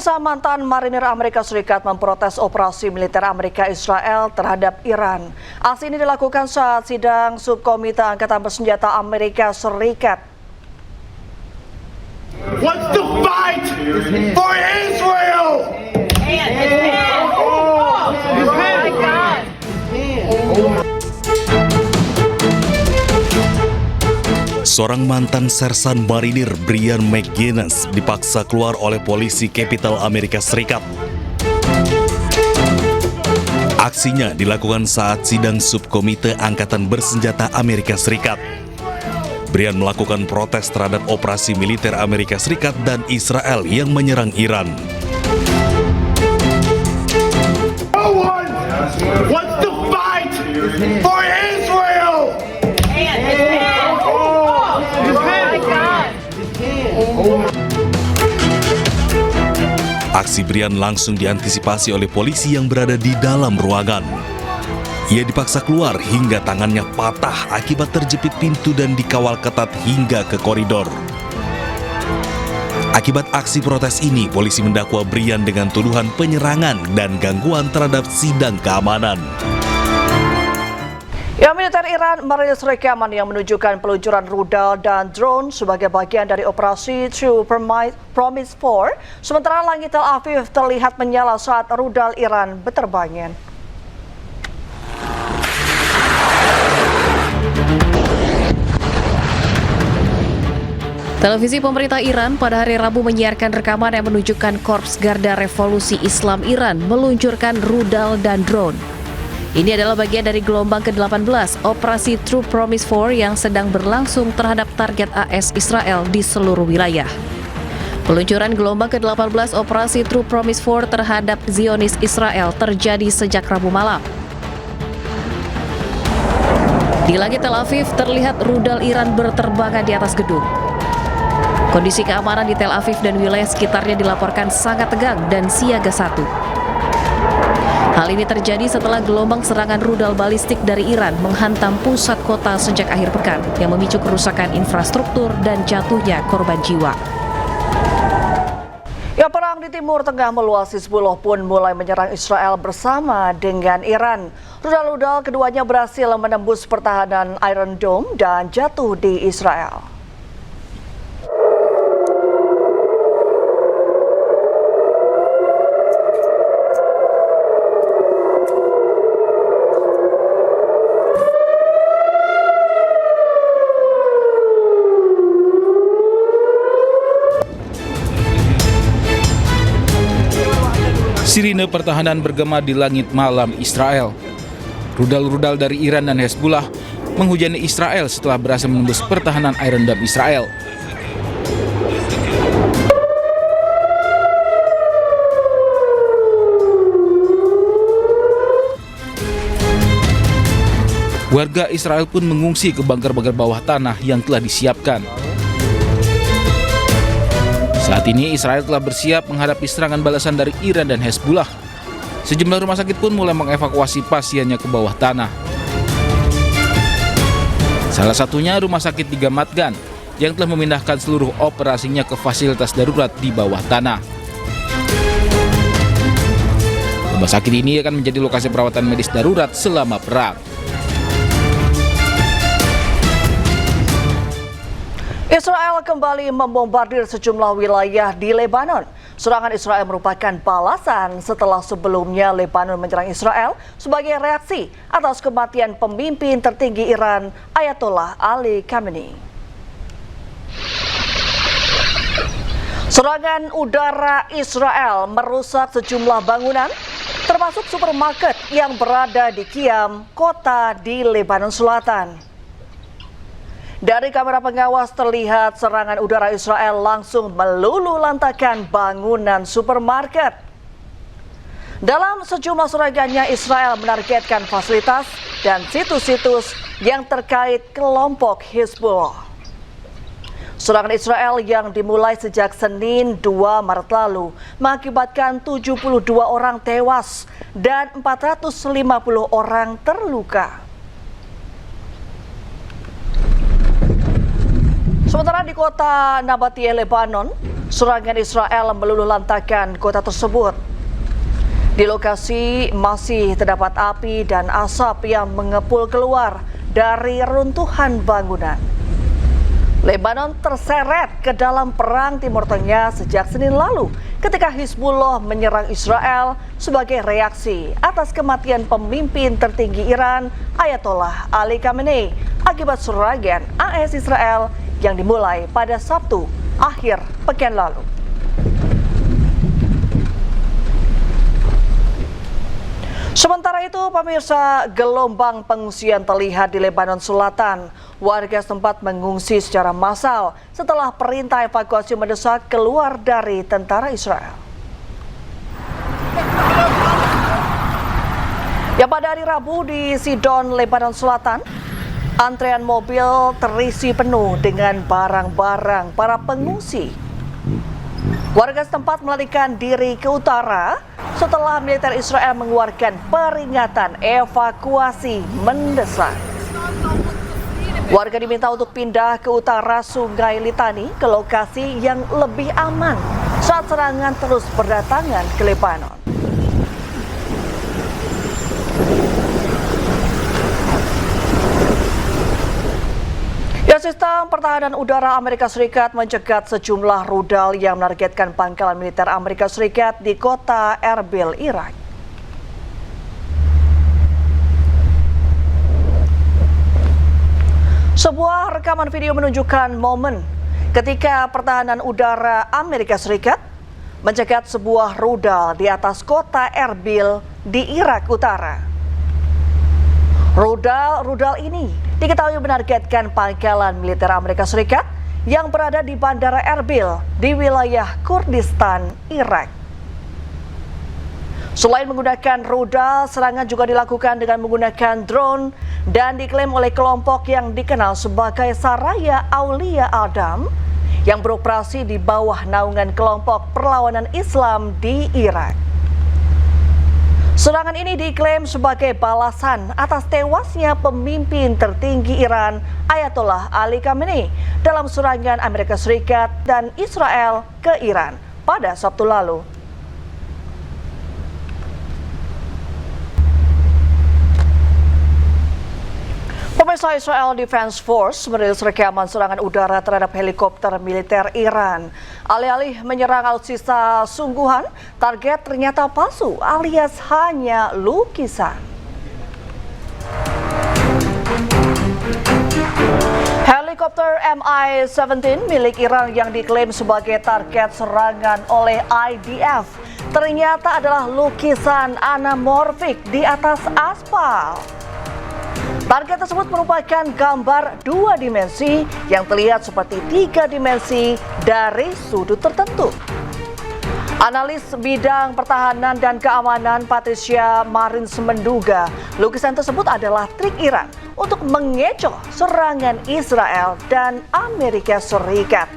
Pemirsa, mantan marinir Amerika Serikat memprotes operasi militer Amerika Israel terhadap Iran. Aksi ini dilakukan saat sidang subkomite Angkatan Bersenjata Amerika Serikat. What's the fight for Israel? Seorang mantan sersan marinir, Brian McGinnis, dipaksa keluar oleh polisi Kapital Amerika Serikat. Aksinya dilakukan saat sidang subkomite Angkatan Bersenjata Amerika Serikat. Brian melakukan protes terhadap operasi militer Amerika Serikat dan Israel yang menyerang Iran. What's the fight for Israel? Aksi Brian langsung diantisipasi oleh polisi yang berada di dalam ruangan. Ia dipaksa keluar hingga tangannya patah akibat terjepit pintu dan dikawal ketat hingga ke koridor. Akibat aksi protes ini, polisi mendakwa Brian dengan tuduhan penyerangan dan gangguan terhadap sidang keamanan. Militer Iran merilis rekaman yang menunjukkan peluncuran rudal dan drone sebagai bagian dari operasi True Promise 4, sementara langit Tel Aviv terlihat menyala saat rudal Iran berterbangan. Televisi pemerintah Iran pada hari Rabu menyiarkan rekaman yang menunjukkan Korps Garda Revolusi Islam Iran meluncurkan rudal dan drone. Ini adalah bagian dari gelombang ke-18 operasi True Promise 4 yang sedang berlangsung terhadap target AS Israel di seluruh wilayah. Peluncuran gelombang ke-18 operasi True Promise 4 terhadap Zionis Israel terjadi sejak Rabu malam. Di langit Tel Aviv terlihat rudal Iran berterbangan di atas gedung. Kondisi keamanan di Tel Aviv dan wilayah sekitarnya dilaporkan sangat tegang dan siaga 1. Hal ini terjadi setelah gelombang serangan rudal balistik dari Iran menghantam pusat kota sejak akhir pekan yang memicu kerusakan infrastruktur dan jatuhnya korban jiwa. Perang di Timur Tengah meluas. Hizbullah pun mulai menyerang Israel bersama dengan Iran. Rudal-rudal keduanya berhasil menembus pertahanan Iron Dome dan jatuh di Israel. Sirine pertahanan bergema di langit malam Israel. Rudal-rudal dari Iran dan Hezbollah menghujani Israel setelah berhasil menembus pertahanan Iron Dome Israel. Warga Israel pun mengungsi ke bunker-bunker bawah tanah yang telah disiapkan. Saat ini Israel telah bersiap menghadapi serangan balasan dari Iran dan Hezbollah. Sejumlah rumah sakit pun mulai mengevakuasi pasiennya ke bawah tanah. Salah satunya rumah sakit di Ramat Gan yang telah memindahkan seluruh operasinya ke fasilitas darurat di bawah tanah. Rumah sakit ini akan menjadi lokasi perawatan medis darurat selama perang. Israel kembali membombardir sejumlah wilayah di Lebanon. Serangan Israel merupakan balasan setelah sebelumnya Lebanon menyerang Israel sebagai reaksi atas kematian pemimpin tertinggi Iran, Ayatollah Ali Khamenei. Serangan udara Israel merusak sejumlah bangunan, termasuk supermarket yang berada di Qiyam, kota di Lebanon Selatan. Dari kamera pengawas terlihat serangan udara Israel langsung meluluhlantakkan bangunan supermarket. Dalam sejumlah serangannya, Israel menargetkan fasilitas dan situs-situs yang terkait kelompok Hizbullah. Serangan Israel yang dimulai sejak Senin 2 Maret lalu mengakibatkan 72 orang tewas dan 450 orang terluka. Sementara di kota Nabatiyah, Lebanon, serangan Israel meluluh lantakan kota tersebut. Di lokasi masih terdapat api dan asap yang mengepul keluar dari runtuhan bangunan. Lebanon terseret ke dalam perang Timur Tengah sejak Senin lalu ketika Hizbullah menyerang Israel sebagai reaksi atas kematian pemimpin tertinggi Iran Ayatollah Ali Khamenei akibat serangan AS Israel yang dimulai pada Sabtu akhir pekan lalu. Sementara itu, pemirsa, gelombang pengungsian terlihat di Lebanon Selatan. Warga setempat mengungsi secara massal setelah perintah evakuasi mendesak keluar dari tentara Israel. Ya, pada hari Rabu di Sidon, Lebanon Selatan, antrean mobil terisi penuh dengan barang-barang para pengungsi. Warga setempat melarikan diri ke utara setelah militer Israel mengeluarkan peringatan evakuasi mendesak. Warga diminta untuk pindah ke utara Sungai Litani ke lokasi yang lebih aman saat serangan terus berdatangan ke Lebanon. Sistem pertahanan udara Amerika Serikat mencegat sejumlah rudal yang menargetkan pangkalan militer Amerika Serikat di kota Erbil, Irak. Sebuah rekaman video menunjukkan momen ketika pertahanan udara Amerika Serikat mencegat sebuah rudal di atas kota Erbil di Irak Utara. Rudal ini diketahui menargetkan pangkalan militer Amerika Serikat yang berada di Bandara Erbil di wilayah Kurdistan, Irak. Selain menggunakan rudal, serangan juga dilakukan dengan menggunakan drone dan diklaim oleh kelompok yang dikenal sebagai Saraya Aulia Adam yang beroperasi di bawah naungan kelompok perlawanan Islam di Irak. Serangan ini diklaim sebagai balasan atas tewasnya pemimpin tertinggi Iran Ayatollah Ali Khamenei dalam serangan Amerika Serikat dan Israel ke Iran pada Sabtu lalu. Pemirsa, Israel Defense Force merilis rekaman serangan udara terhadap helikopter militer Iran. Alih-alih menyerang alutsista sungguhan, target ternyata palsu alias hanya lukisan. Helikopter Mi-17 milik Iran yang diklaim sebagai target serangan oleh IDF ternyata adalah lukisan anamorfik di atas aspal. Target tersebut merupakan gambar 2 dimensi yang terlihat seperti 3 dimensi dari sudut tertentu. Analis bidang pertahanan dan keamanan Patricia Marins menduga lukisan tersebut adalah trik Iran untuk mengecoh serangan Israel dan Amerika Serikat.